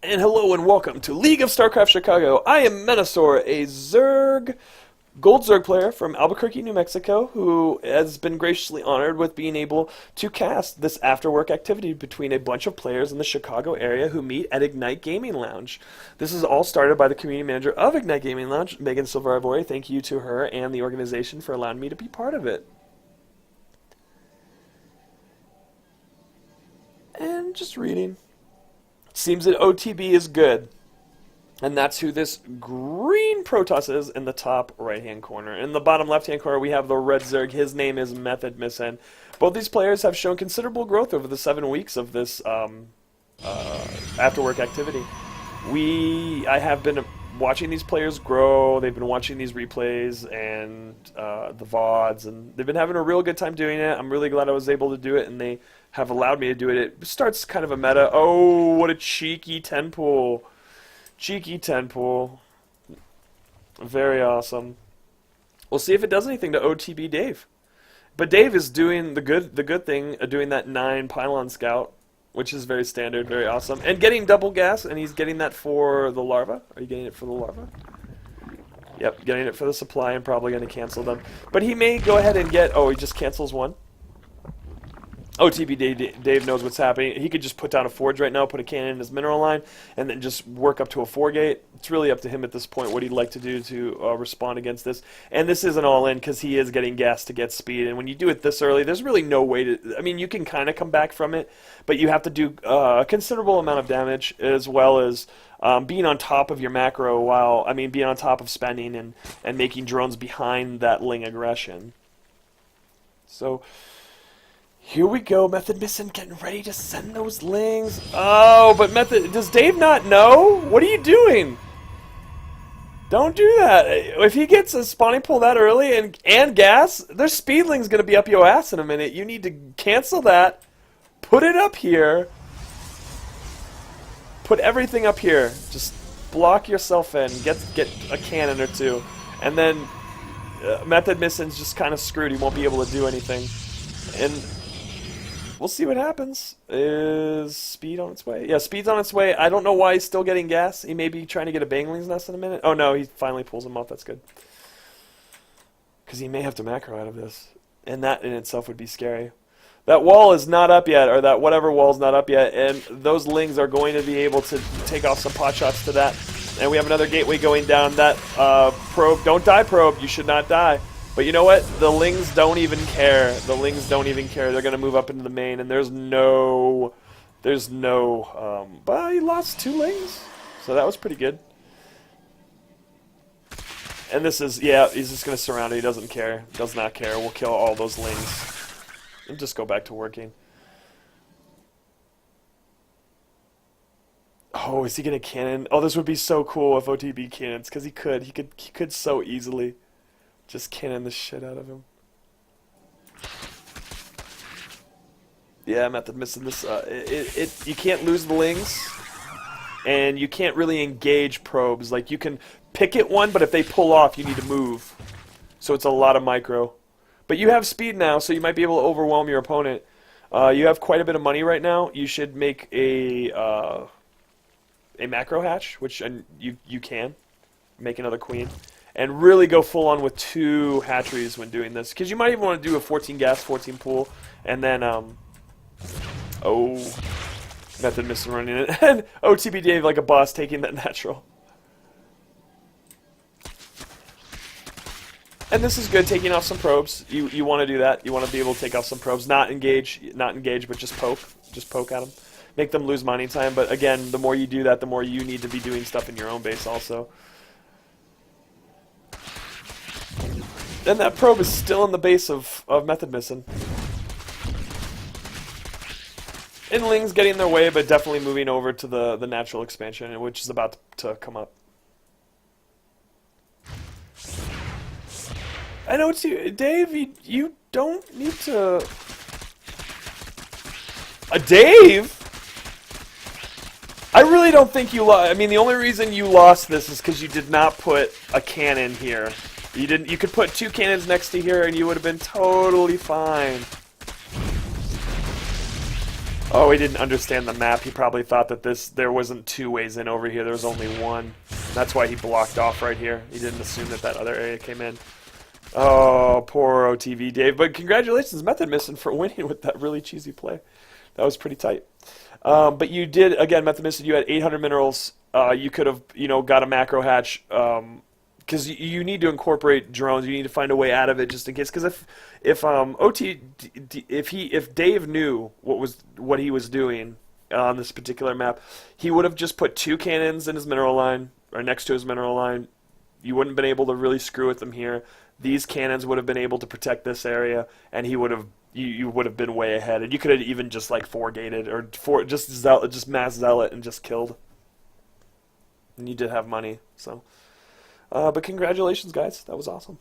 And hello and welcome to League of Starcraft Chicago. I am Menasor, a Gold Zerg player from Albuquerque, New Mexico, who has been graciously honored with being able to cast this after-work activity between a bunch of players in the Chicago area who meet at Ignite Gaming Lounge. This is all started by the community manager of Ignite Gaming Lounge, Megan Silver-Ivori. Thank you to her and the organization for allowing me to be part of it. And just reading. Seems that OTB is good. And that's who this green Protoss is in the top right-hand corner. In the bottom left-hand corner, we have the red Zerg. His name is Methodmissin. Both these players have shown considerable growth over the 7 weeks of this after-work activity. I have been watching these players grow. They've been watching these replays and the VODs, and they've been having a real good time doing it. I'm really glad I was able to do it, and they have allowed me to do it. It starts kind of a meta. Oh, what a cheeky 10 pool. Cheeky 10 pool. Very awesome. We'll see if it does anything to OTB Dave. But Dave is doing the good thing of doing that 9 pylon scout, which is very standard, very awesome. And getting double gas, and he's getting that for the larva. Are you getting it for the larva? Yep, getting it for the supply and probably going to cancel them. But he may go ahead and get... Oh, he just cancels one. OTB Dave knows what's happening. He could just put down a forge right now, put a cannon in his mineral line, and then just work up to a 4-gate. It's really up to him at this point what he'd like to do to respond against this. And this isn't all in because he is getting gas to get speed. And when you do it this early, there's really no way to... I mean, you can kind of come back from it, but you have to do a considerable amount of damage as well as being on top of your macro while... I mean, being on top of spending and making drones behind that Ling aggression. So... Here we go, Methodmissin getting ready to send those lings. Oh, but does Dave not know? What are you doing? Don't do that. If he gets a spawning pool that early and gas, their speedling's going to be up your ass in a minute. You need to cancel that. Put it up here. Put everything up here. Just block yourself in. Get a cannon or two. And then Methodmissin's just kind of screwed. He won't be able to do anything. And... we'll see what happens. Is speed on its way? Yeah, speed's on its way. I don't know why he's still getting gas. He may be trying to get a Bangling's Nest in a minute. Oh no, he finally pulls him off. That's good. Because he may have to macro out of this. And that in itself would be scary. That wall is not up yet, or that whatever wall's not up yet, and those lings are going to be able to take off some pot shots to that. And we have another gateway going down. That probe, don't die probe, you should not die. But you know what? The lings don't even care. The lings don't even care. They're going to move up into the main, and there's no... but he lost 2 lings, so that was pretty good. And this is, yeah, he's just going to surround it. He doesn't care. Does not care. We'll kill all those lings. And just go back to working. Oh, is he going to cannon? Oh, this would be so cool if OTB cannons, because he could so easily. Just cannon the shit out of him. Yeah, Methodmissin this. You can't lose the lings, and you can't really engage probes. Like you can pick at one, but if they pull off, you need to move. So it's a lot of micro. But you have speed now, so you might be able to overwhelm your opponent. You have quite a bit of money right now. You should make a macro hatch, which you can make another queen. And really go full on with 2 hatcheries when doing this. Because you might even want to do a 14 gas, 14 pool. And then, oh, Methodmissin running it. And OTB Dave like a boss taking that natural. And this is good, taking off some probes. You want to do that. You want to be able to take off some probes. Not engage, but just poke. Just poke at them. Make them lose mining time. But again, the more you do that, the more you need to be doing stuff in your own base also. And that probe is still in the base of Methodmissin. Inlings getting their way, but definitely moving over to the natural expansion, which is about to come up. I know it's you, Dave. You don't need to. Dave? I really don't think you lost. I mean, the only reason you lost this is because you did not put a cannon here. You didn't. You could put 2 cannons next to here, and you would have been totally fine. Oh, he didn't understand the map. He probably thought that there wasn't two ways in over here. There was only one. That's why he blocked off right here. He didn't assume that that other area came in. Oh, poor OTV Dave. But congratulations, Methodmissin, for winning with that really cheesy play. That was pretty tight. But you did, again, Methodmissin, you had 800 minerals. You could have, got a macro hatch. Because you need to incorporate drones, you need to find a way out of it just in case. Because if Dave knew what he was doing on this particular map, he would have just put 2 cannons in his mineral line or next to his mineral line. You wouldn't have been able to really screw with them here. These cannons would have been able to protect this area, and he would have you would have been way ahead. And you could have even just like 4-gated or just mass zealot and just killed. And you did have money, so. But congratulations, guys. That was awesome.